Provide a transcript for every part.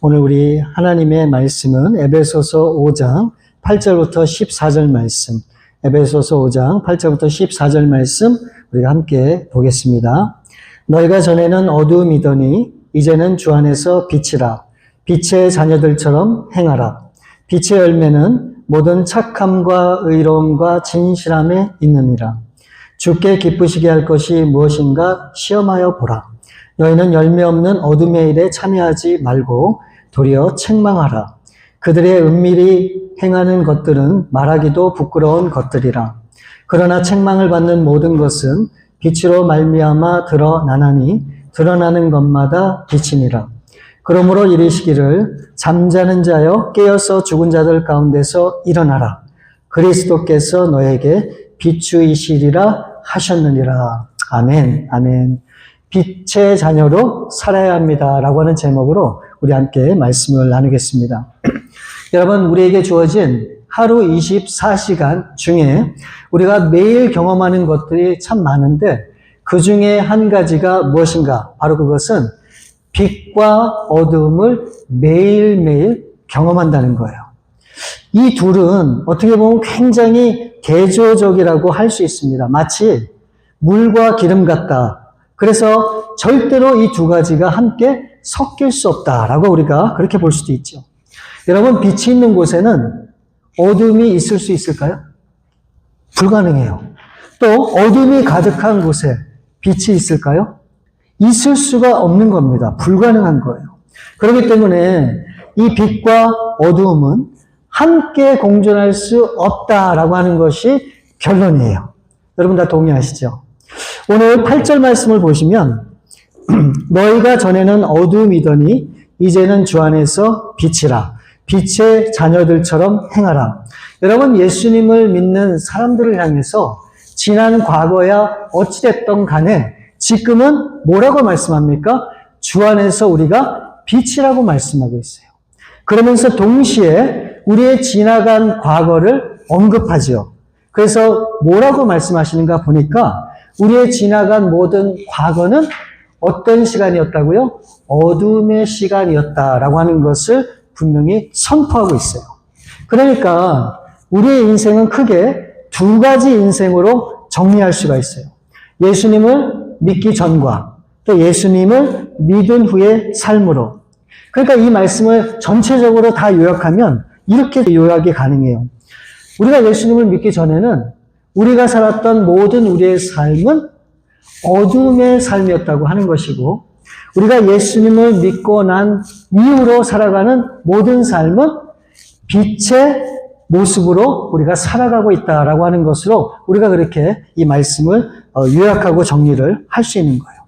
오늘 우리 하나님의 말씀은 에베소서 5장 8절부터 14절 말씀, 에베소서 5장 8절부터 14절 말씀 우리가 함께 보겠습니다. 너희가 전에는 어두움이더니 이제는 주 안에서 빛이라. 빛의 자녀들처럼 행하라. 빛의 열매는 모든 착함과 의로움과 진실함에 있느니라. 주께 기쁘시게 할 것이 무엇인가 시험하여 보라. 너희는 열매 없는 어둠의 일에 참여하지 말고 도리어 책망하라. 그들의 은밀히 행하는 것들은 말하기도 부끄러운 것들이라. 그러나 책망을 받는 모든 것은 빛으로 말미암아 드러나나니 드러나는 것마다 빛이니라. 그러므로 이르시기를 잠자는 자여 깨어서 죽은 자들 가운데서 일어나라. 그리스도께서 너에게 비추이시리라 하셨느니라. 아멘, 아멘. 빛의 자녀로 살아야 합니다. 라고 하는 제목으로 우리 함께 말씀을 나누겠습니다. 여러분, 우리에게 주어진 하루 24시간 중에 우리가 매일 경험하는 것들이 참 많은데 그 중에 한 가지가 무엇인가? 바로 그것은 빛과 어두움을 매일매일 경험한다는 거예요. 이 둘은 어떻게 보면 굉장히 대조적이라고 할 수 있습니다. 마치 물과 기름 같다. 그래서 절대로 이 두 가지가 함께 섞일 수 없다라고 우리가 그렇게 볼 수도 있죠. 여러분, 빛이 있는 곳에는 어둠이 있을 수 있을까요? 불가능해요. 또 어둠이 가득한 곳에 빛이 있을까요? 있을 수가 없는 겁니다. 불가능한 거예요. 그렇기 때문에 이 빛과 어두움은 함께 공존할 수 없다라고 하는 것이 결론이에요. 여러분 다 동의하시죠? 오늘 8절 말씀을 보시면 너희가 전에는 어두움이더니 이제는 주 안에서 빛이라. 빛의 자녀들처럼 행하라. 여러분, 예수님을 믿는 사람들을 향해서 지난 과거야 어찌됐던 간에 지금은 뭐라고 말씀합니까? 주 안에서 우리가 빛이라고 말씀하고 있어요. 그러면서 동시에 우리의 지나간 과거를 언급하죠. 그래서 뭐라고 말씀하시는가 보니까 우리의 지나간 모든 과거는 어떤 시간이었다고요? 어둠의 시간이었다라고 하는 것을 분명히 선포하고 있어요. 그러니까 우리의 인생은 크게 두 가지 인생으로 정리할 수가 있어요. 예수님을 믿기 전과 또 예수님을 믿은 후의 삶으로. 그러니까 이 말씀을 전체적으로 다 요약하면 이렇게 요약이 가능해요. 우리가 예수님을 믿기 전에는 우리가 살았던 모든 우리의 삶은 어둠의 삶이었다고 하는 것이고, 우리가 예수님을 믿고 난 이후로 살아가는 모든 삶은 빛의 모습으로 우리가 살아가고 있다라고 하는 것으로 우리가 그렇게 이 말씀을 요약하고 정리를 할 수 있는 거예요.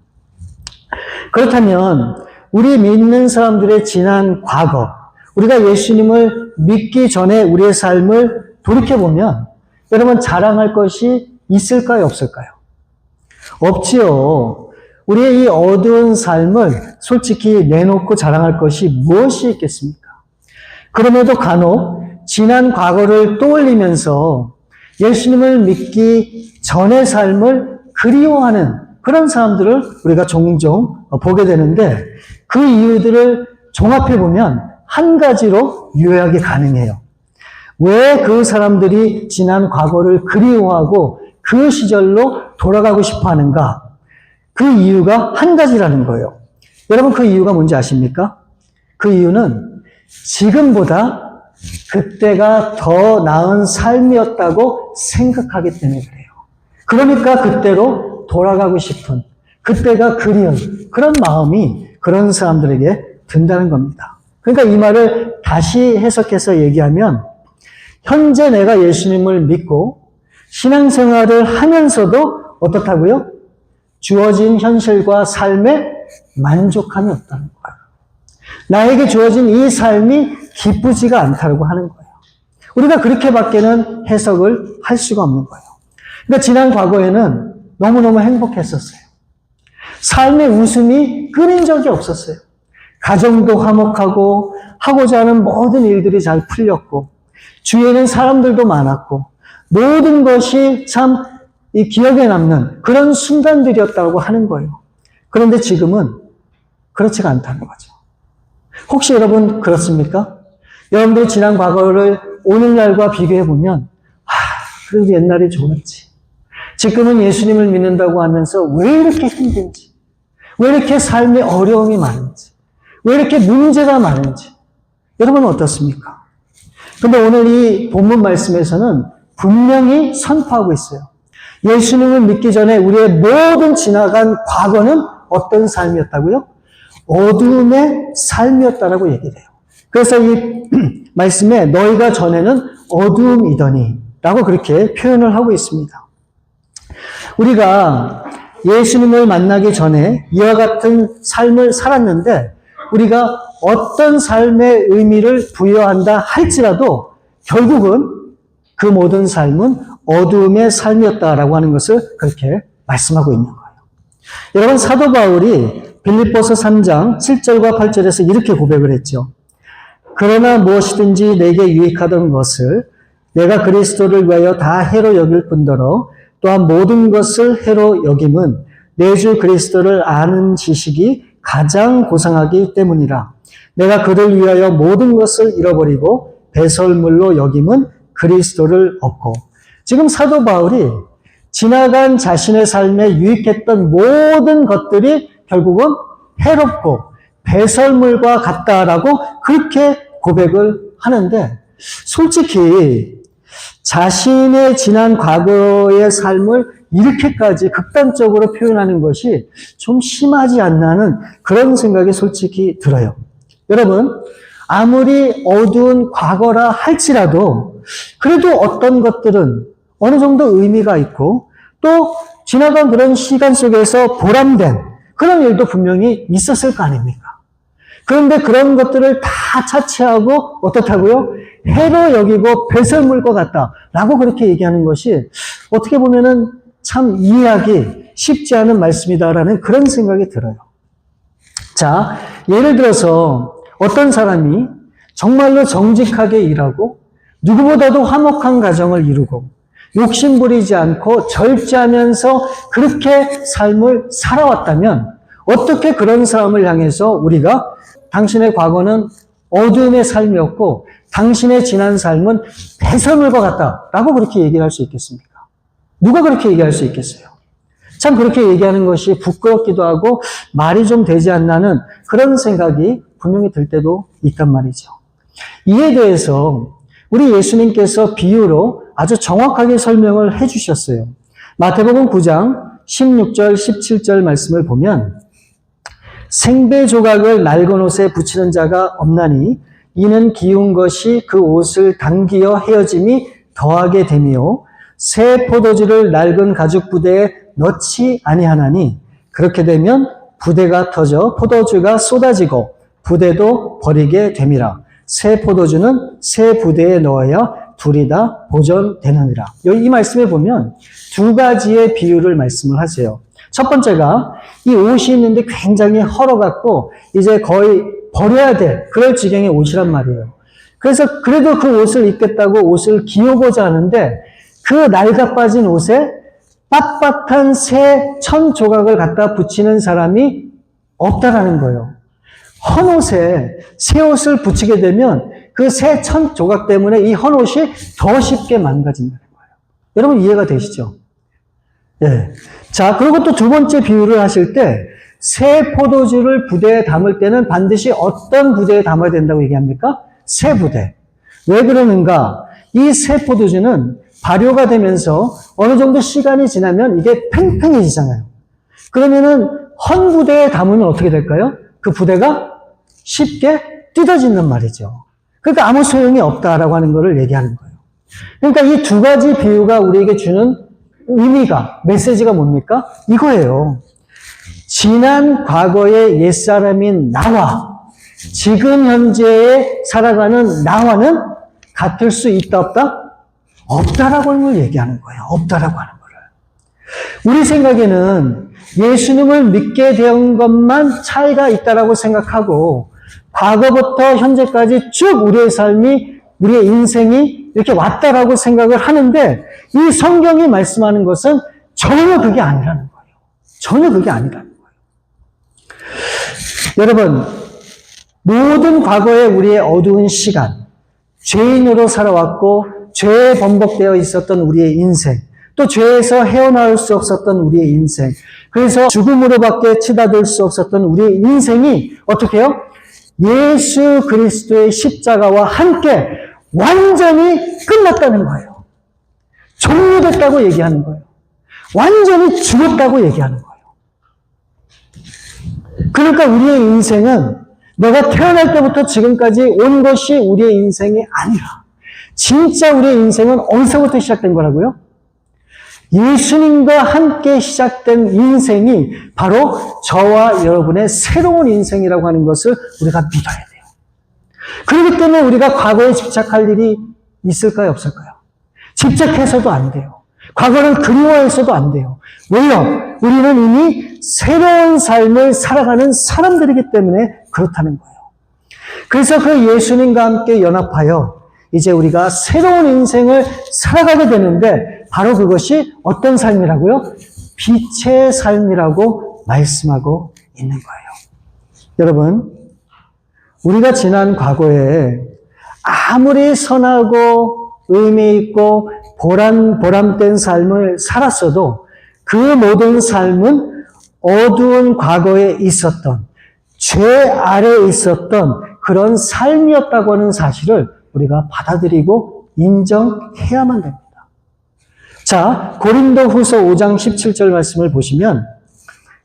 그렇다면 우리 믿는 사람들의 지난 과거, 우리가 예수님을 믿기 전에 우리의 삶을 돌이켜보면 여러분 자랑할 것이 있을까요? 없을까요? 없지요. 우리의 이 어두운 삶을 솔직히 내놓고 자랑할 것이 무엇이 있겠습니까? 그럼에도 간혹 지난 과거를 떠올리면서 예수님을 믿기 전의 삶을 그리워하는 그런 사람들을 우리가 종종 보게 되는데 그 이유들을 종합해보면 한 가지로 요약이 가능해요. 왜 그 사람들이 지난 과거를 그리워하고 그 시절로 돌아가고 싶어 하는가? 그 이유가 한 가지라는 거예요. 여러분 그 이유가 뭔지 아십니까? 그 이유는 지금보다 그때가 더 나은 삶이었다고 생각하기 때문에 그래요. 그러니까 그때로 돌아가고 싶은, 그때가 그리운 그런 마음이 그런 사람들에게 든다는 겁니다. 그러니까 이 말을 다시 해석해서 얘기하면 현재 내가 예수님을 믿고 신앙생활을 하면서도 어떻다고요? 주어진 현실과 삶에 만족함이 없다는 거예요. 나에게 주어진 이 삶이 기쁘지가 않다고 하는 거예요. 우리가 그렇게밖에는 해석을 할 수가 없는 거예요. 그러니까 지난 과거에는 너무너무 행복했었어요. 삶의 웃음이 끊인 적이 없었어요. 가정도 화목하고 하고자 하는 모든 일들이 잘 풀렸고 주위에는 사람들도 많았고 모든 것이 참 이 기억에 남는 그런 순간들이었다고 하는 거예요. 그런데 지금은 그렇지가 않다는 거죠. 혹시 여러분 그렇습니까? 여러분들이 지난 과거를 오늘날과 비교해보면 그래도 옛날이 좋았지. 지금은 예수님을 믿는다고 하면서 왜 이렇게 힘든지, 왜 이렇게 삶에 어려움이 많은지, 왜 이렇게 문제가 많은지 여러분은 어떻습니까? 근데 오늘 이 본문 말씀에서는 분명히 선포하고 있어요. 예수님을 믿기 전에 우리의 모든 지나간 과거는 어떤 삶이었다고요? 어두움의 삶이었다라고 얘기를 해요. 그래서 이 말씀에 너희가 전에는 어두움이더니 라고 그렇게 표현을 하고 있습니다. 우리가 예수님을 만나기 전에 이와 같은 삶을 살았는데 우리가 어떤 삶의 의미를 부여한다 할지라도 결국은 그 모든 삶은 어두움의 삶이었다라고 하는 것을 그렇게 말씀하고 있는 거예요. 여러분 사도 바울이 빌립보서 3장 7절과 8절에서 이렇게 고백을 했죠. 그러나 무엇이든지 내게 유익하던 것을 내가 그리스도를 위하여 다 해로 여길 뿐더러 또한 모든 것을 해로 여김은 내 주 그리스도를 아는 지식이 가장 고상하기 때문이라. 내가 그를 위하여 모든 것을 잃어버리고 배설물로 여김은 그리스도를 얻고. 지금 사도 바울이 지나간 자신의 삶에 유익했던 모든 것들이 결국은 해롭고 배설물과 같다라고 그렇게 고백을 하는데 솔직히 자신의 지난 과거의 삶을 이렇게까지 극단적으로 표현하는 것이 좀 심하지 않나는 그런 생각이 솔직히 들어요. 여러분, 아무리 어두운 과거라 할지라도 그래도 어떤 것들은 어느 정도 의미가 있고 또 지나간 그런 시간 속에서 보람된 그런 일도 분명히 있었을 거 아닙니까? 그런데 그런 것들을 다 차치하고 어떻다고요? 해로 여기고 배설물과 같다라고 그렇게 얘기하는 것이 어떻게 보면은 참 이해하기 쉽지 않은 말씀이다라는 그런 생각이 들어요. 자, 예를 들어서 어떤 사람이 정말로 정직하게 일하고 누구보다도 화목한 가정을 이루고 욕심 부리지 않고 절제하면서 그렇게 삶을 살아왔다면 어떻게 그런 사람을 향해서 우리가 당신의 과거는 어두움의 삶이었고 당신의 지난 삶은 배설물과 같다라고 그렇게 얘기를 할 수 있겠습니까? 누가 그렇게 얘기할 수 있겠어요? 참 그렇게 얘기하는 것이 부끄럽기도 하고 말이 좀 되지 않나는 그런 생각이 분명히 들 때도 있단 말이죠. 이에 대해서 우리 예수님께서 비유로 아주 정확하게 설명을 해주셨어요. 마태복음 9장 16절, 17절 말씀을 보면 생배 조각을 낡은 옷에 붙이는 자가 없나니 이는 기운 것이 그 옷을 당기어 헤어짐이 더하게 되며 새 포도주를 낡은 가죽 부대에 넣지 아니하나니 그렇게 되면 부대가 터져 포도주가 쏟아지고 부대도 버리게 됨이라. 새 포도주는 새 부대에 넣어야 둘이 다 보존되느니라. 여기 이 말씀에 보면 두 가지의 비유를 말씀을 하세요. 첫 번째가 이 옷이 있는데 굉장히 헐어갖고 이제 거의 버려야 될 그럴 지경의 옷이란 말이에요. 그래서 그래도 그 옷을 입겠다고 옷을 기우고자 하는데 그 낡아 빠진 옷에 빳빳한 새 천 조각을 갖다 붙이는 사람이 없다라는 거예요. 헌 옷에 새 옷을 붙이게 되면 그 새 천 조각 때문에 이 헌 옷이 더 쉽게 망가진다는 거예요. 여러분 이해가 되시죠? 예. 자, 그리고 또 두 번째 비유를 하실 때 새 포도주를 부대에 담을 때는 반드시 어떤 부대에 담아야 된다고 얘기합니까? 새 부대. 왜 그러는가? 이 새 포도주는 발효가 되면서 어느 정도 시간이 지나면 이게 팽팽해지잖아요. 그러면은 헌 부대에 담으면 어떻게 될까요? 그 부대가 쉽게 뜯어진단 말이죠. 그러니까 아무 소용이 없다라고 하는 것을 얘기하는 거예요. 그러니까 이 두 가지 비유가 우리에게 주는 의미가, 메시지가 뭡니까? 이거예요. 지난 과거의 옛사람인 나와 지금 현재에 살아가는 나와는 같을 수 있다, 없다? 없다라고 하는 걸 얘기하는 거예요. 없다라고 하는 거를. 우리 생각에는 예수님을 믿게 된 것만 차이가 있다라고 생각하고 과거부터 현재까지 쭉 우리의 삶이, 우리의 인생이 이렇게 왔다라고 생각을 하는데 이 성경이 말씀하는 것은 전혀 그게 아니라는 거예요. 전혀 그게 아니라는 거예요. 여러분, 모든 과거의 우리의 어두운 시간, 죄인으로 살아왔고 죄에 번복되어 있었던 우리의 인생, 또 죄에서 헤어나올 수 없었던 우리의 인생, 그래서 죽음으로밖에 치닫을 수 없었던 우리의 인생이 어떻게 해요? 예수 그리스도의 십자가와 함께 완전히 끝났다는 거예요. 종료됐다고 얘기하는 거예요. 완전히 죽었다고 얘기하는 거예요. 그러니까 우리의 인생은 내가 태어날 때부터 지금까지 온 것이 우리의 인생이 아니라 진짜 우리의 인생은 어디서부터 시작된 거라고요? 예수님과 함께 시작된 인생이 바로 저와 여러분의 새로운 인생이라고 하는 것을 우리가 믿어야 돼요. 그렇기 때문에 우리가 과거에 집착할 일이 있을까요? 없을까요? 집착해서도 안 돼요. 과거를 그리워해서도 안 돼요. 왜요? 우리는 이미 새로운 삶을 살아가는 사람들이기 때문에 그렇다는 거예요. 그래서 그 예수님과 함께 연합하여 이제 우리가 새로운 인생을 살아가게 되는데 바로 그것이 어떤 삶이라고요? 빛의 삶이라고 말씀하고 있는 거예요. 여러분, 우리가 지난 과거에 아무리 선하고 의미 있고 보람된 삶을 살았어도 그 모든 삶은 어두운 과거에 있었던 죄 아래에 있었던 그런 삶이었다고 하는 사실을 우리가 받아들이고 인정해야만 됩니다. 자, 고린도후서 5장 17절 말씀을 보시면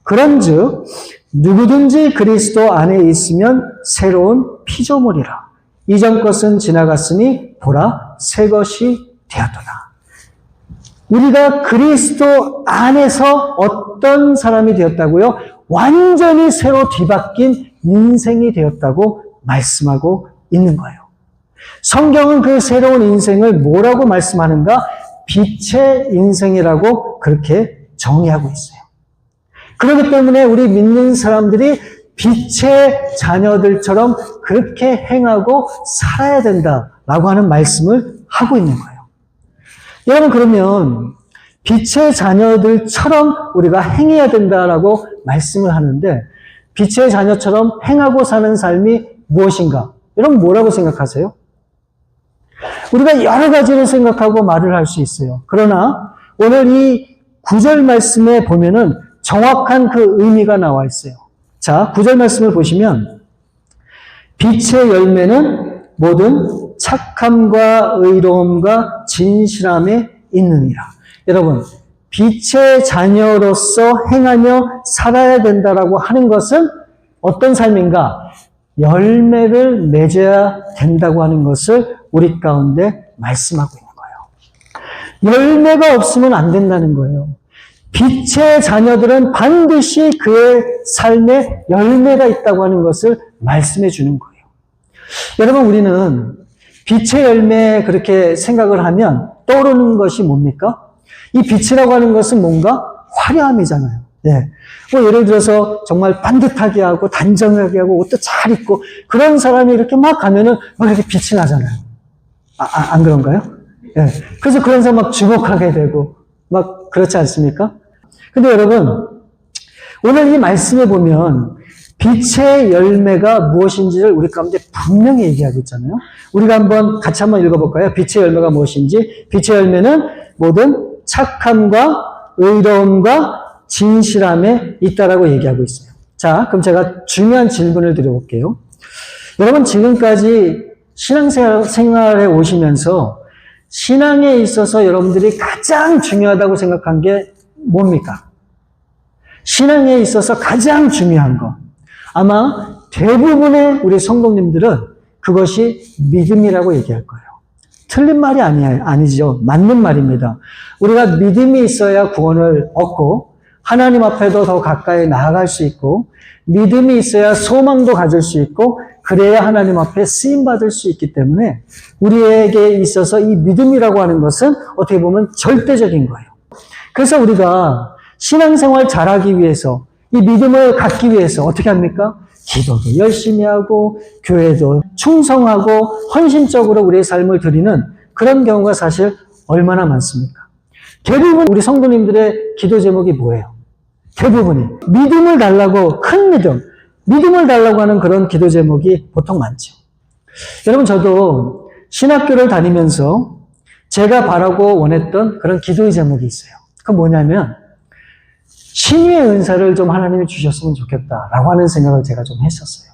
그런즉 누구든지 그리스도 안에 있으면 새로운 피조물이라. 이전 것은 지나갔으니 보라 새 것이 되었도다. 우리가 그리스도 안에서 어떤 사람이 되었다고요? 완전히 새로 뒤바뀐 인생이 되었다고 말씀하고 있는 거예요. 성경은 그 새로운 인생을 뭐라고 말씀하는가? 빛의 인생이라고 그렇게 정의하고 있어요. 그렇기 때문에 우리 믿는 사람들이 빛의 자녀들처럼 그렇게 행하고 살아야 된다라고 하는 말씀을 하고 있는 거예요. 여러분, 그러면 빛의 자녀들처럼 우리가 행해야 된다라고 말씀을 하는데 빛의 자녀처럼 행하고 사는 삶이 무엇인가? 여러분, 뭐라고 생각하세요? 우리가 여러 가지를 생각하고 말을 할 수 있어요. 그러나 오늘 이 9절 말씀에 보면은 정확한 그 의미가 나와 있어요. 자, 9절 말씀을 보시면 빛의 열매는 모든 착함과 의로움과 진실함에 있느니라. 여러분, 빛의 자녀로서 행하며 살아야 된다라고 하는 것은 어떤 삶인가? 열매를 맺어야 된다고 하는 것을 우리 가운데 말씀하고 있는 거예요. 열매가 없으면 안 된다는 거예요. 빛의 자녀들은 반드시 그의 삶에 열매가 있다고 하는 것을 말씀해 주는 거예요. 여러분, 우리는 빛의 열매 그렇게 생각을 하면 떠오르는 것이 뭡니까? 이 빛이라고 하는 것은 뭔가 화려함이잖아요. 예. 뭐 예를 들어서 정말 반듯하게 하고 단정하게 하고 옷도 잘 입고 그런 사람이 이렇게 막 가면은 막 이렇게 빛이 나잖아요. 안 그런가요? 예. 그래서 그런 사람 막 주목하게 되고 막 그렇지 않습니까? 근데 여러분, 오늘 이 말씀에 보면 빛의 열매가 무엇인지를 우리 가운데 분명히 얘기하고 있잖아요. 우리가 같이 한번 읽어볼까요? 빛의 열매가 무엇인지. 빛의 열매는 모든 착함과 의로움과 진실함에 있다라고 얘기하고 있어요. 자, 그럼 제가 중요한 질문을 드려볼게요. 여러분, 지금까지 신앙생활에 오시면서 신앙에 있어서 여러분들이 가장 중요하다고 생각한 게 뭡니까? 신앙에 있어서 가장 중요한 거. 아마 대부분의 우리 성도님들은 그것이 믿음이라고 얘기할 거예요. 틀린 말이 아니죠. 맞는 말입니다. 우리가 믿음이 있어야 구원을 얻고 하나님 앞에도 더 가까이 나아갈 수 있고 믿음이 있어야 소망도 가질 수 있고 그래야 하나님 앞에 쓰임받을 수 있기 때문에 우리에게 있어서 이 믿음이라고 하는 것은 어떻게 보면 절대적인 거예요. 그래서 우리가 신앙생활 잘하기 위해서 이 믿음을 갖기 위해서 어떻게 합니까? 기도도 열심히 하고 교회도 충성하고 헌신적으로 우리의 삶을 드리는 그런 경우가 사실 얼마나 많습니까? 대부분 우리 성도님들의 기도 제목이 뭐예요? 대부분이 믿음을 달라고 큰 믿음, 믿음을 달라고 하는 그런 기도 제목이 보통 많죠. 여러분, 저도 신학교를 다니면서 제가 바라고 원했던 그런 기도의 제목이 있어요. 그건 뭐냐면 신유의 은사를 좀 하나님이 주셨으면 좋겠다라고 하는 생각을 제가 좀 했었어요.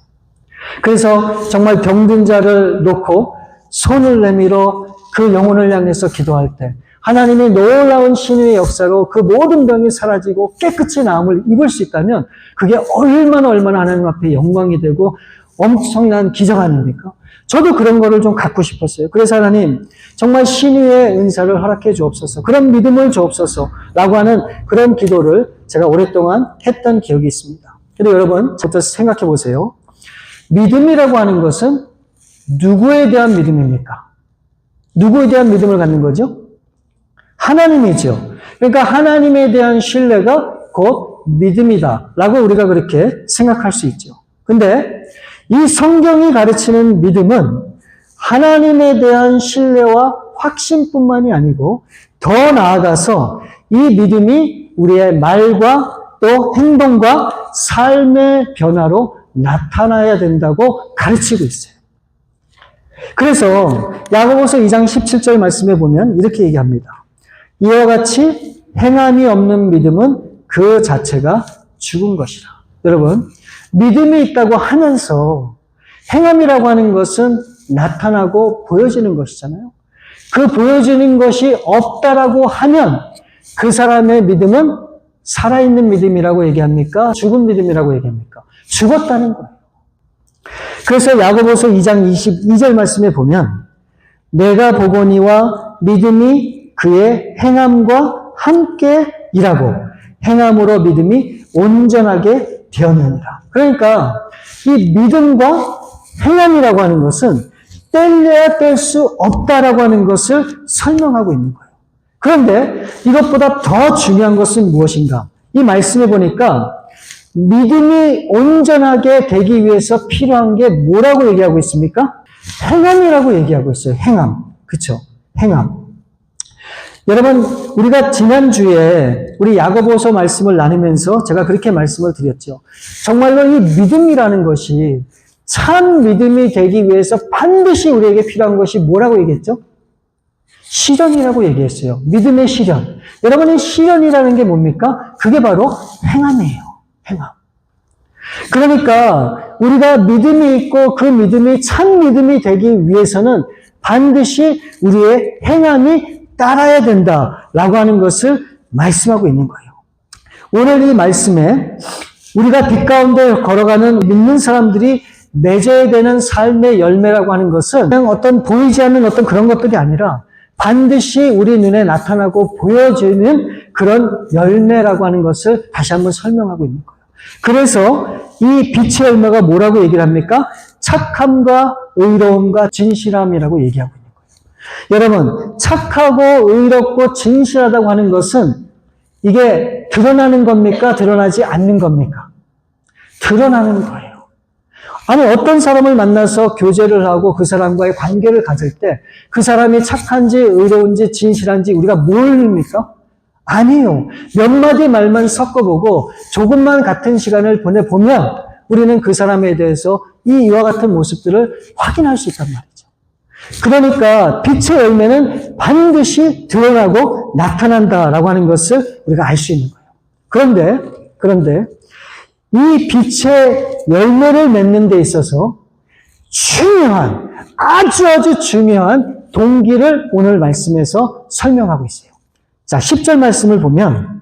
그래서 정말 병든 자를 놓고 손을 내밀어 그 영혼을 향해서 기도할 때 하나님이 놀라운 신유의 역사로 그 모든 병이 사라지고 깨끗이 나음을 입을 수 있다면 그게 얼마나 하나님 앞에 영광이 되고 엄청난 기적 아닙니까? 저도 그런 거를 좀 갖고 싶었어요. 그래서 하나님 정말 신유의 은사를 허락해 주옵소서, 그런 믿음을 주옵소서 라고 하는 그런 기도를 제가 오랫동안 했던 기억이 있습니다. 근데 여러분, 저부터 생각해 보세요. 믿음이라고 하는 것은 누구에 대한 믿음입니까? 누구에 대한 믿음을 갖는 거죠? 하나님이죠. 그러니까 하나님에 대한 신뢰가 곧 믿음이다 라고 우리가 그렇게 생각할 수 있죠. 근데 이 성경이 가르치는 믿음은 하나님에 대한 신뢰와 확신뿐만이 아니고 더 나아가서 이 믿음이 우리의 말과 또 행동과 삶의 변화로 나타나야 된다고 가르치고 있어요. 그래서 야고보서 2장 17절 말씀에 보면 이렇게 얘기합니다. 이와 같이 행함이 없는 믿음은 그 자체가 죽은 것이라. 여러분, 믿음이 있다고 하면서 행함이라고 하는 것은 나타나고 보여지는 것이잖아요. 그 보여지는 것이 없다라고 하면 그 사람의 믿음은 살아있는 믿음이라고 얘기합니까? 죽은 믿음이라고 얘기합니까? 죽었다는 거예요. 그래서 야고보서 2장 22절 말씀에 보면 내가 보거니와 믿음이 그의 행함과 함께 일하고 행함으로 믿음이 온전하게 되었느니라. 그러니까 이 믿음과 행함이라고 하는 것은 뗄래야 뗄 수 없다라고 하는 것을 설명하고 있는 거예요. 그런데 이것보다 더 중요한 것은 무엇인가? 이 말씀에 보니까 믿음이 온전하게 되기 위해서 필요한 게 뭐라고 얘기하고 있습니까? 행함이라고 얘기하고 있어요. 행함. 그렇죠? 행함. 여러분, 우리가 지난주에 우리 야고보서 말씀을 나누면서 제가 그렇게 말씀을 드렸죠. 정말로 이 믿음이라는 것이 참 믿음이 되기 위해서 반드시 우리에게 필요한 것이 뭐라고 얘기했죠? 실현이라고 얘기했어요. 믿음의 실현. 여러분, 이 실현이라는 게 뭡니까? 그게 바로 행함이에요. 행함. 그러니까 우리가 믿음이 있고 그 믿음이 참 믿음이 되기 위해서는 반드시 우리의 행함이 따라야 된다라고 하는 것을 말씀하고 있는 거예요. 오늘 이 말씀에 우리가 빛 가운데 걸어가는 믿는 사람들이 맺어야 되는 삶의 열매라고 하는 것은 그냥 어떤 보이지 않는 어떤 그런 것들이 아니라 반드시 우리 눈에 나타나고 보여지는 그런 열매라고 하는 것을 다시 한번 설명하고 있는 거예요. 그래서 이 빛의 열매가 뭐라고 얘기를 합니까? 착함과 의로움과 진실함이라고 얘기하고 있는 거예요. 여러분, 착하고 의롭고 진실하다고 하는 것은 이게 드러나는 겁니까? 드러나지 않는 겁니까? 드러나는 거예요. 아니, 어떤 사람을 만나서 교제를 하고 그 사람과의 관계를 가질 때 그 사람이 착한지 의로운지 진실한지 우리가 모릅니까? 아니에요. 몇 마디 말만 섞어보고 조금만 같은 시간을 보내보면 우리는 그 사람에 대해서 이와 같은 모습들을 확인할 수 있단 말이죠. 그러니까 빛의 열매는 반드시 드러나고 나타난다라고 하는 것을 우리가 알 수 있는 거예요. 그런데 이 빛의 열매를 맺는 데 있어서 중요한, 아주 중요한 동기를 오늘 말씀에서 설명하고 있어요. 자, 10절 말씀을 보면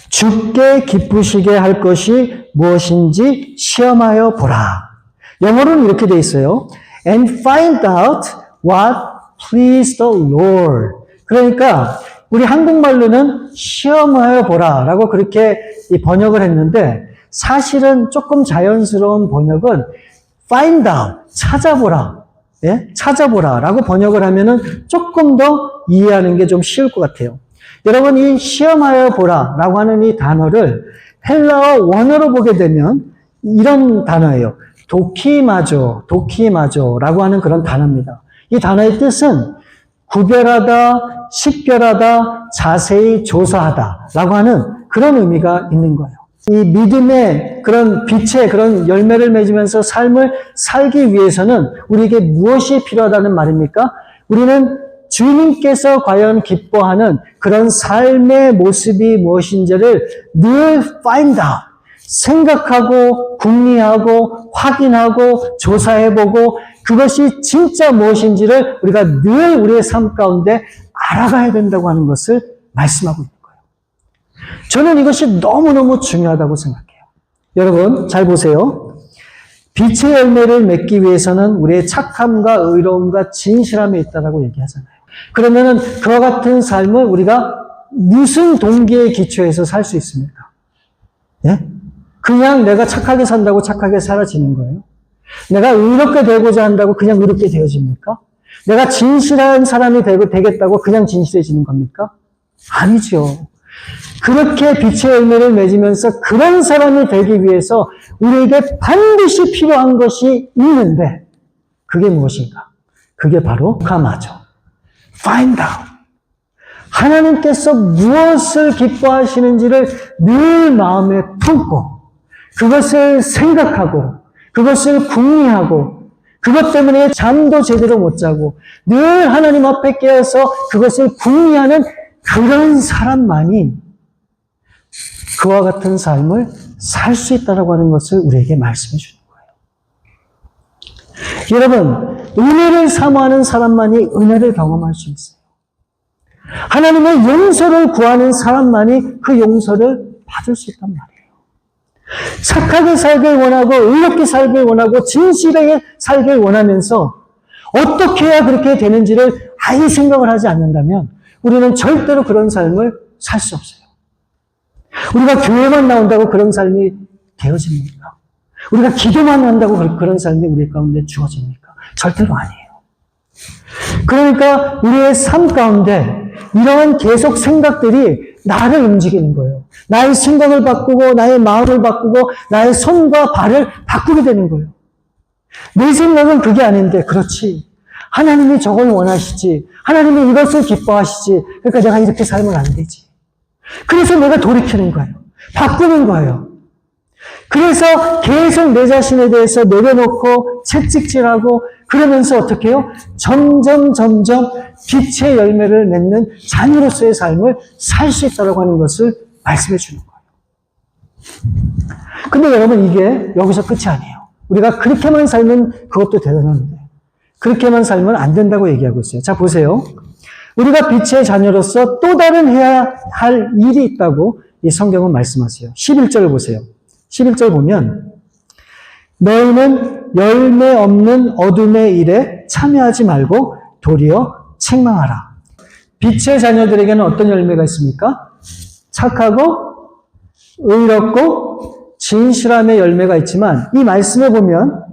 주께 기쁘시게 할 것이 무엇인지 시험하여 보라. 영어로는 이렇게 돼 있어요. And find out what pleased the Lord. 그러니까 우리 한국말로는 시험하여 보라 라고 그렇게 번역을 했는데 사실은 조금 자연스러운 번역은 find out, 찾아보라. 예? 찾아보라 라고 번역을 하면은 조금 더 이해하는 게 좀 쉬울 것 같아요. 여러분, 이 시험하여 보라 라고 하는 이 단어를 헬라어 원어로 보게 되면 이런 단어예요. 도키마조 라고 하는 그런 단어입니다. 이 단어의 뜻은 구별하다, 식별하다, 자세히 조사하다 라고 하는 그런 의미가 있는 거예요. 이 믿음의 그런 빛의 그런 열매를 맺으면서 삶을 살기 위해서는 우리에게 무엇이 필요하다는 말입니까? 우리는 주님께서 과연 기뻐하는 그런 삶의 모습이 무엇인지를 늘 find out, 생각하고 궁리하고 확인하고 조사해보고 그것이 진짜 무엇인지를 우리가 늘 우리의 삶 가운데 알아가야 된다고 하는 것을 말씀하고 있는 거예요. 저는 이것이 너무너무 중요하다고 생각해요. 여러분 잘 보세요. 빛의 열매를 맺기 위해서는 우리의 착함과 의로움과 진실함이 있다고 얘기하잖아요. 그러면은 그와 같은 삶을 우리가 무슨 동기에 기초해서 살 수 있습니까? 예? 그냥 내가 착하게 산다고 착하게 사라지는 거예요? 내가 의롭게 되고자 한다고 그냥 의롭게 되어집니까? 내가 진실한 사람이 되겠다고 그냥 진실해지는 겁니까? 아니죠. 그렇게 빛의 열매를 맺으면서 그런 사람이 되기 위해서 우리에게 반드시 필요한 것이 있는데 그게 무엇인가? 그게 바로 감하죠. Find out. 하나님께서 무엇을 기뻐하시는지를 늘 마음에 품고 그것을 생각하고 그것을 궁리하고 그것 때문에 잠도 제대로 못 자고 늘 하나님 앞에 깨어서 그것을 궁리하는 그런 사람만이 그와 같은 삶을 살 수 있다고 하는 것을 우리에게 말씀해 주는 거예요. 여러분, 은혜를 사모하는 사람만이 은혜를 경험할 수 있어요. 하나님의 용서를 구하는 사람만이 그 용서를 받을 수 있단 말이에요. 착하게 살길 원하고 의롭게 살길 원하고 진실하게 살길 원하면서 어떻게 해야 그렇게 되는지를 아예 생각을 하지 않는다면 우리는 절대로 그런 삶을 살 수 없어요. 우리가 교회만 나온다고 그런 삶이 되어집니까? 우리가 기도만 한다고 그런 삶이 우리 가운데 주어집니까? 절대로 아니에요. 그러니까 우리의 삶 가운데 이러한 계속 생각들이 나를 움직이는 거예요. 나의 생각을 바꾸고 나의 마음을 바꾸고 나의 손과 발을 바꾸게 되는 거예요. 내 생각은 그게 아닌데 그렇지. 하나님이 저걸 원하시지. 하나님이 이것을 기뻐하시지. 그러니까 내가 이렇게 살면 안 되지. 그래서 내가 돌이키는 거예요. 바꾸는 거예요. 그래서 계속 내 자신에 대해서 내려놓고 채찍질하고 그러면서 어떻게 해요? 점점 빛의 열매를 맺는 자녀로서의 삶을 살 수 있다고 하는 것을 말씀해 주는 거예요. 근데 여러분 이게 여기서 끝이 아니에요. 우리가 그렇게만 살면 그것도 대단한데 그렇게만 살면 안 된다고 얘기하고 있어요. 자 보세요. 우리가 빛의 자녀로서 또 다른 해야 할 일이 있다고 이 성경은 말씀하세요. 11절을 보세요. 11절 보면 너희는 열매 없는 어둠의 일에 참여하지 말고 도리어 책망하라. 빛의 자녀들에게는 어떤 열매가 있습니까? 착하고 의롭고 진실함의 열매가 있지만 이 말씀에 보면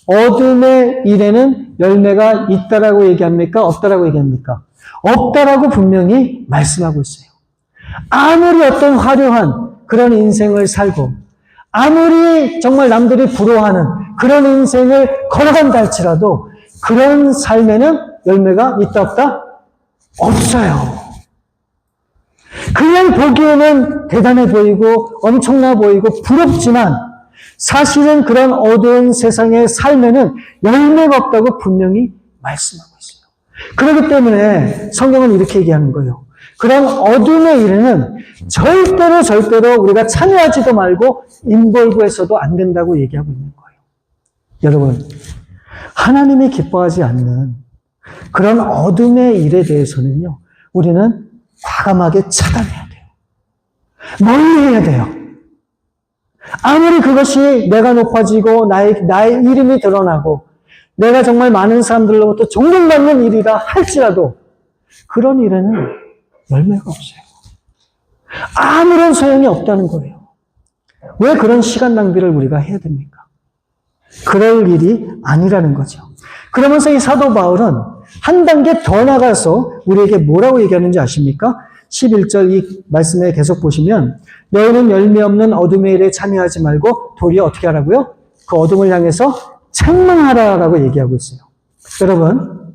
어둠의 일에는 열매가 있다라고 얘기합니까? 없다라고 얘기합니까? 없다라고 분명히 말씀하고 있어요. 아무리 어떤 화려한 그런 인생을 살고 아무리 정말 남들이 부러워하는 그런 인생을 걸어간다 할지라도 그런 삶에는 열매가 있다 없다? 없어요. 그냥 보기에는 대단해 보이고 엄청나 보이고 부럽지만 사실은 그런 어두운 세상의 삶에는 열매가 없다고 분명히 말씀하고 있어요. 그렇기 때문에 성경은 이렇게 얘기하는 거예요. 그런 어둠의 일에는 절대로 우리가 참여하지도 말고 인볼브해서도 안 된다고 얘기하고 있는 거예요. 여러분, 하나님이 기뻐하지 않는 그런 어둠의 일에 대해서는요, 우리는 과감하게 차단해야 돼요. 멀리 해야 돼요. 아무리 그것이 내가 높아지고 나의 이름이 드러나고 내가 정말 많은 사람들로부터 존경받는 일이라 할지라도 그런 일에는 열매가 없어요. 아무런 소용이 없다는 거예요. 왜 그런 시간 낭비를 우리가 해야 됩니까? 그럴 일이 아니라는 거죠. 그러면서 이 사도 바울은 한 단계 더 나가서 우리에게 뭐라고 얘기하는지 아십니까? 11절 이 말씀에 계속 보시면 너희는 열매 없는 어둠의 일에 참여하지 말고 도리어 어떻게 하라고요? 그 어둠을 향해서 책망하라라고 얘기하고 있어요. 여러분,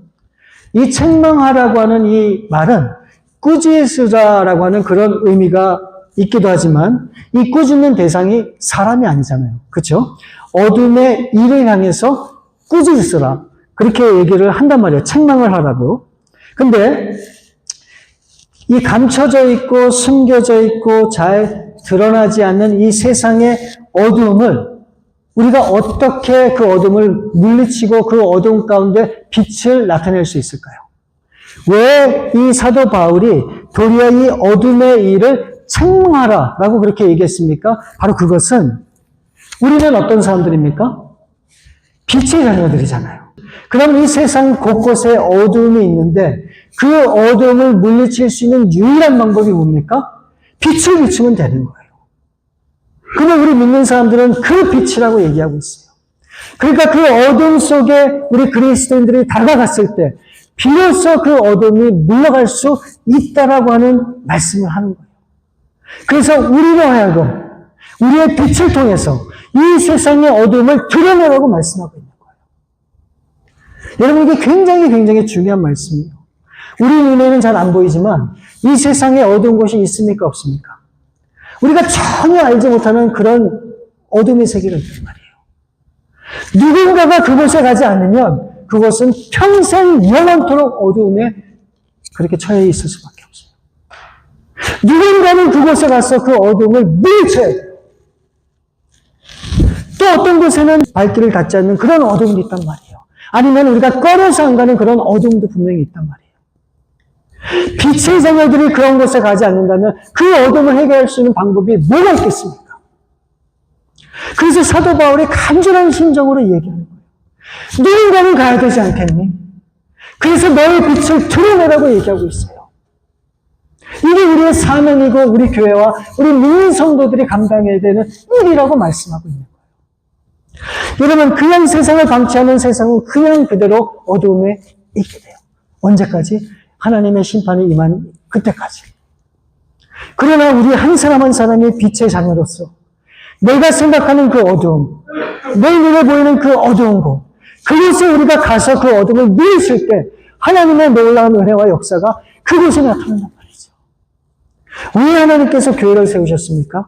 이 책망하라고 하는 이 말은 꾸짖으라라고 하는 그런 의미가 있기도 하지만 이 꾸짖는 대상이 사람이 아니잖아요. 그렇죠? 어둠의 일을 향해서 꾸짖으라. 그렇게 얘기를 한단 말이에요. 책망을 하라고. 근데 이 감춰져 있고 숨겨져 있고 잘 드러나지 않는 이 세상의 어두움을 우리가 어떻게 그 어둠을 물리치고 그 어둠 가운데 빛을 나타낼 수 있을까요? 왜 이 사도 바울이 도리어 이 어둠의 일을 책망하라라고 그렇게 얘기했습니까? 바로 그것은 우리는 어떤 사람들입니까? 빛의 자녀들이잖아요. 그럼 이 세상 곳곳에 어두움이 있는데 그 어두움을 물리칠 수 있는 유일한 방법이 뭡니까? 빛을 비추면 되는 거예요. 근데 우리 믿는 사람들은 그 빛이라고 얘기하고 있어요. 그러니까 그 어둠 속에 우리 그리스도인들이 다가갔을 때 비로소 그 어둠이 물러갈 수 있다라고 하는 말씀을 하는 거예요. 그래서 우리로 하여금 우리의 빛을 통해서 이 세상의 어둠을 드러내라고 말씀하고 있는 거예요. 여러분 이게 굉장히 중요한 말씀이에요. 우리 눈에는 잘 안 보이지만 이 세상에 어두운 곳이 있습니까? 없습니까? 우리가 전혀 알지 못하는 그런 어둠의 세계가 있단 말이에요. 누군가가 그곳에 가지 않으면 그것은 평생 영원토록 어두움에 그렇게 처해 있을 수밖에 없어요. 누군가는 그곳에 가서 그 어둠을 물리쳐야 돼요. 또 어떤 곳에는 발길을 닿지 않는 그런 어둠도 있단 말이에요. 아니면 우리가 꺼려서 안 가는 그런 어둠도 분명히 있단 말이에요. 빛의 자녀들이 그런 곳에 가지 않는다면 그 어둠을 해결할 수 있는 방법이 뭐가 있겠습니까? 그래서 사도 바울이 간절한 심정으로 얘기하는 거예요. 누군가는 가야 되지 않겠니? 그래서 너의 빛을 드러내라고 얘기하고 있어요. 이게 우리의 사명이고 우리 교회와 우리 믿는 성도들이 감당해야 되는 일이라고 말씀하고 있는 거예요. 여러분 그냥 세상을 방치하는 세상은 그냥 그대로 어두움에 있게 돼요. 언제까지? 하나님의 심판이 임한 그때까지. 그러나 우리 한 사람 한 사람이 빛의 자녀로서 내가 생각하는 그 어두움, 내 눈에 보이는 그 어두운 곳, 그곳에 우리가 가서 그 어둠을 물리칠 때 하나님의 놀라운 은혜와 역사가 그곳에 나타난단 말이죠. 왜 하나님께서 교회를 세우셨습니까?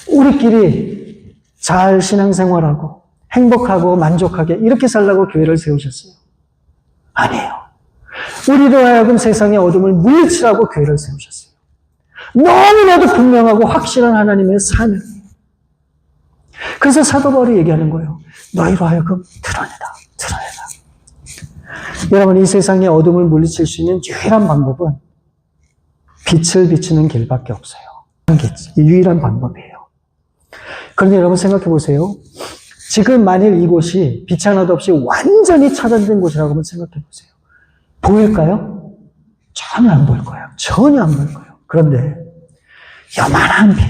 우리끼리 잘 신앙생활하고 행복하고 만족하게 이렇게 살라고 교회를 세우셨어요? 아니에요. 우리로 하여금 세상의 어둠을 물리치라고 교회를 세우셨어요. 너무나도 분명하고 확실한 하나님의 사명이에요. 그래서 사도 바울이 얘기하는 거예요. 너희로 하여금 드러내라. 여러분 이 세상의 어둠을 물리칠 수 있는 유일한 방법은 빛을 비추는 길밖에 없어요. 유일한 방법이에요. 그런데 여러분 생각해 보세요. 지금 만일 이곳이 빛 하나도 없이 완전히 차단된 곳이라고 한번 생각해 보세요. 보일까요? 전혀 안 보일 거예요. 전혀 안 보일 거예요. 그런데 요만한 빛,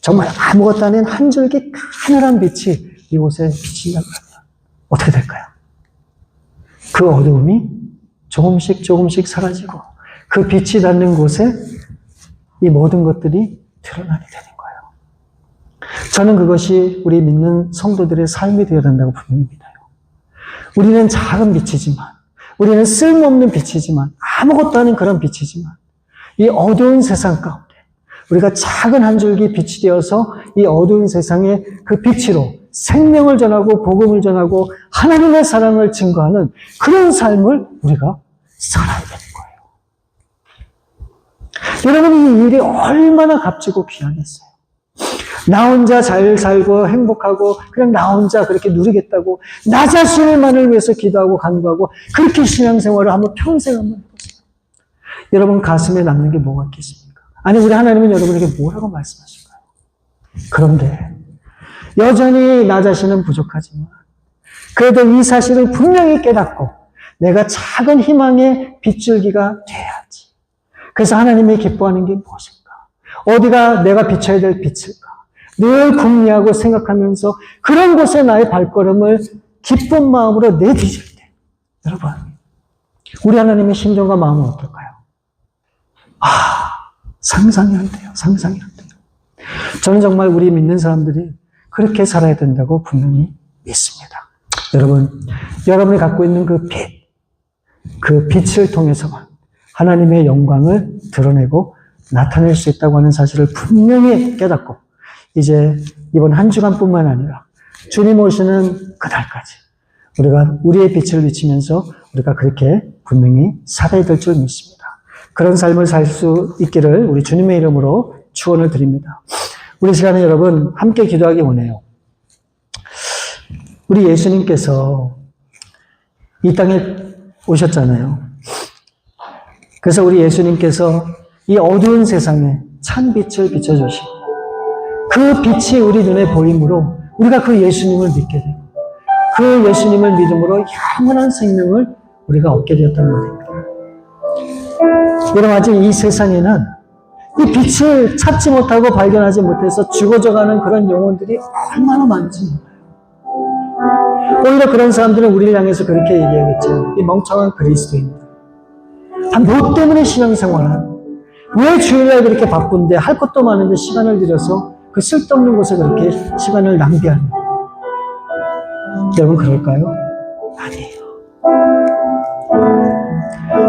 정말 아무것도 아닌 한 줄기 가늘한 빛이 이곳에 비친다고 하면 어떻게 될까요? 그 어두움이 조금씩 사라지고 그 빛이 닿는 곳에 이 모든 것들이 드러나게 되는 거예요. 저는 그것이 우리 믿는 성도들의 삶이 되어야 된다고 분명히 믿어요. 우리는 작은 빛이지만 우리는 쓸모없는 빛이지만 아무것도 아닌 그런 빛이지만 이 어두운 세상 가운데 우리가 작은 한 줄기 빛이 되어서 이 어두운 세상에 그 빛으로 생명을 전하고 복음을 전하고 하나님의 사랑을 증거하는 그런 삶을 우리가 살아야 되는 거예요. 여러분 이 일이 얼마나 값지고 귀하겠어요. 나 혼자 잘 살고 행복하고 그냥 나 혼자 그렇게 누리겠다고 나 자신만을 위해서 기도하고 간구하고 그렇게 신앙생활을 한번 평생 한번 해보세요. 여러분 가슴에 남는 게 뭐가 있겠습니까? 아니 우리 하나님은 여러분에게 뭐라고 말씀하실까요? 그런데 여전히 나 자신은 부족하지만 그래도 이 사실을 분명히 깨닫고 내가 작은 희망의 빗줄기가 돼야지. 그래서 하나님이 기뻐하는 게 무엇일까? 어디가 내가 비춰야 될 빛일까? 늘 궁리하고 생각하면서 그런 곳에 나의 발걸음을 기쁜 마음으로 내디딜 때 여러분 우리 하나님의 심정과 마음은 어떨까요? 상상이 안 돼요. 저는 정말 우리 믿는 사람들이 그렇게 살아야 된다고 분명히 믿습니다. 여러분, 여러분이 갖고 있는 그 빛, 그 빛을 통해서만 하나님의 영광을 드러내고 나타낼 수 있다고 하는 사실을 분명히 깨닫고 이제 이번 한 주간뿐만 아니라 주님 오시는 그날까지 우리가 우리의 빛을 비치면서 우리가 그렇게 분명히 살아야 될 줄 믿습니다. 그런 삶을 살 수 있기를 우리 주님의 이름으로 축원을 드립니다. 우리 시간에 여러분 함께 기도하기 원해요. 우리 예수님께서 이 땅에 오셨잖아요. 그래서 우리 예수님께서 이 어두운 세상에 찬 빛을 비춰주시고 그 빛이 우리 눈에 보이므로 우리가 그 예수님을 믿게 되고 그 예수님을 믿음으로 영원한 생명을 우리가 얻게 되었단 말입니다. 여러분 아직 이 세상에는 이 빛을 찾지 못하고 발견하지 못해서 죽어져가는 그런 영혼들이 얼마나 많은지 몰라요. 오히려 그런 사람들은 우리를 향해서 그렇게 얘기하겠죠. 이 멍청한 그리스도인들. 뭐 때문에 신앙생활을 왜 주일날 그렇게 바쁜데 할 것도 많은데 시간을 들여서 그 쓸데없는 곳에 그렇게 시간을 낭비하는 여러분 그럴까요? 아니에요.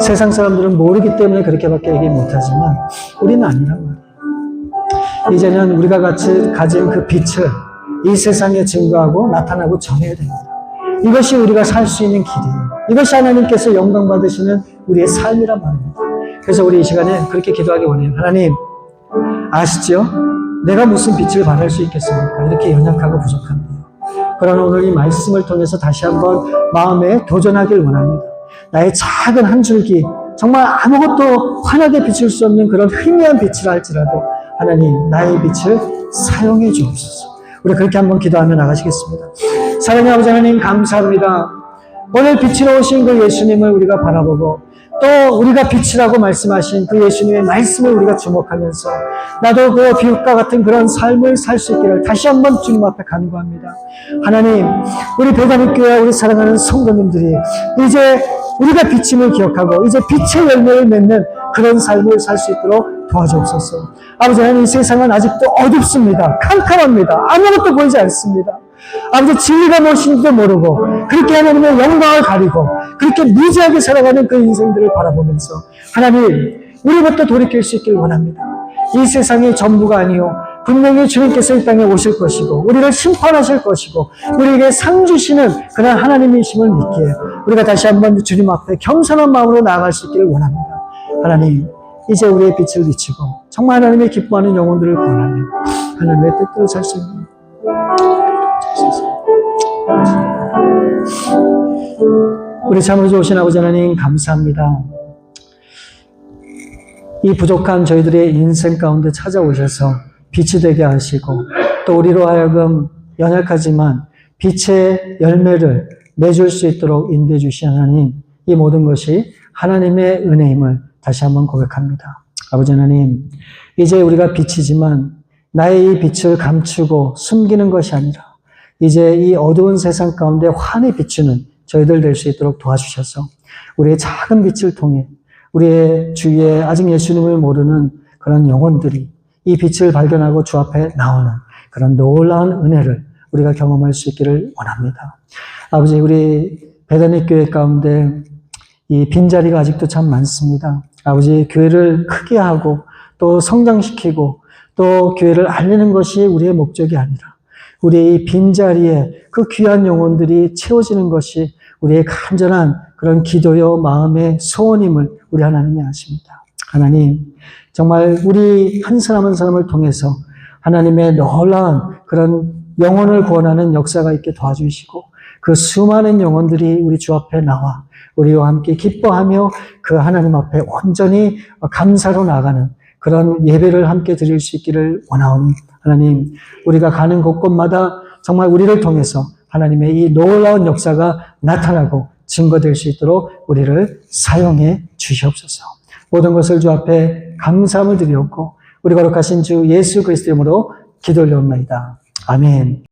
세상 사람들은 모르기 때문에 그렇게밖에 얘기 못하지만 우리는 아니란 말이에요. 이제는 우리가 같이 가진 그 빛을 이 세상에 증거하고 나타나고 전해야 됩니다. 이것이 우리가 살 수 있는 길이에요. 이것이 하나님께서 영광 받으시는 우리의 삶이란 말입니다. 그래서 우리 이 시간에 그렇게 기도하기 원해요. 하나님 아시죠? 내가 무슨 빛을 발할 수 있겠습니까? 이렇게 연약하고 부족한데요. 그러나 오늘 이 말씀을 통해서 다시 한번 마음에 도전하길 원합니다. 나의 작은 한 줄기, 정말 아무것도 환하게 비출 수 없는 그런 희미한 빛이라 할지라도 하나님 나의 빛을 사용해 주옵소서. 우리 그렇게 한번 기도하며 나가시겠습니다. 사랑의 아버지 하나님 감사합니다. 오늘 빛으로 오신 그 예수님을 우리가 바라보고 또 우리가 빛이라고 말씀하신 그 예수님의 말씀을 우리가 주목하면서 나도 그 빛과 같은 그런 삶을 살 수 있기를 다시 한번 주님 앞에 간구합니다. 하나님, 우리 배단위교회 우리 사랑하는 성도님들이 이제 우리가 비침을 기억하고 이제 빛의 열매를 맺는 그런 삶을 살 수 있도록 도와주옵소서. 아버지 하나님, 이 세상은 아직도 어둡습니다. 캄캄합니다. 아무것도 보이지 않습니다. 아버지 진리가 무엇인지도 모르고 그렇게 하나님의 영광을 가리고 그렇게 무지하게 살아가는 그 인생들을 바라보면서 하나님 우리부터 돌이킬 수 있기를 원합니다. 이 세상이 전부가 아니요 분명히 주님께서 이 땅에 오실 것이고 우리를 심판하실 것이고 우리에게 상 주시는 그런 하나님이심을 믿기에 우리가 다시 한번 주님 앞에 겸손한 마음으로 나아갈 수 있기를 원합니다. 하나님 이제 우리의 빛을 비추고 정말 하나님의 기뻐하는 영혼들을 구원하며 하나님의 뜻대로 살 수 있는 우리 참으로 좋으신 아버지 하나님 감사합니다. 이 부족한 저희들의 인생 가운데 찾아오셔서 빛이 되게 하시고 또 우리로 하여금 연약하지만 빛의 열매를 내줄 수 있도록 인도해 주신 하나님, 이 모든 것이 하나님의 은혜임을 다시 한번 고백합니다. 아버지 하나님, 이제 우리가 빛이지만 나의 이 빛을 감추고 숨기는 것이 아니라 이제 이 어두운 세상 가운데 환히 비추는 저희들 될 수 있도록 도와주셔서 우리의 작은 빛을 통해 우리의 주위에 아직 예수님을 모르는 그런 영혼들이 이 빛을 발견하고 주 앞에 나오는 그런 놀라운 은혜를 우리가 경험할 수 있기를 원합니다. 아버지, 우리 베다니 교회 가운데 이 빈자리가 아직도 참 많습니다. 아버지, 교회를 크게 하고 또 성장시키고 또 교회를 알리는 것이 우리의 목적이 아니라 우리의 이 빈자리에 그 귀한 영혼들이 채워지는 것이 우리의 간절한 그런 기도요 마음의 소원임을 우리 하나님이 아십니다. 하나님, 정말 우리 한 사람 한 사람을 통해서 하나님의 놀라운 그런 영혼을 구원하는 역사가 있게 도와주시고 그 수많은 영혼들이 우리 주 앞에 나와 우리와 함께 기뻐하며 그 하나님 앞에 온전히 감사로 나가는 그런 예배를 함께 드릴 수 있기를 원하오니 하나님, 우리가 가는 곳곳마다 정말 우리를 통해서 하나님의 이 놀라운 역사가 나타나고 증거될 수 있도록 우리를 사용해 주시옵소서. 모든 것을 주 앞에 감사함을 드리옵고 우리 거룩하신 주 예수 그리스도 이름으로 기도 올려옵나이다. 아멘.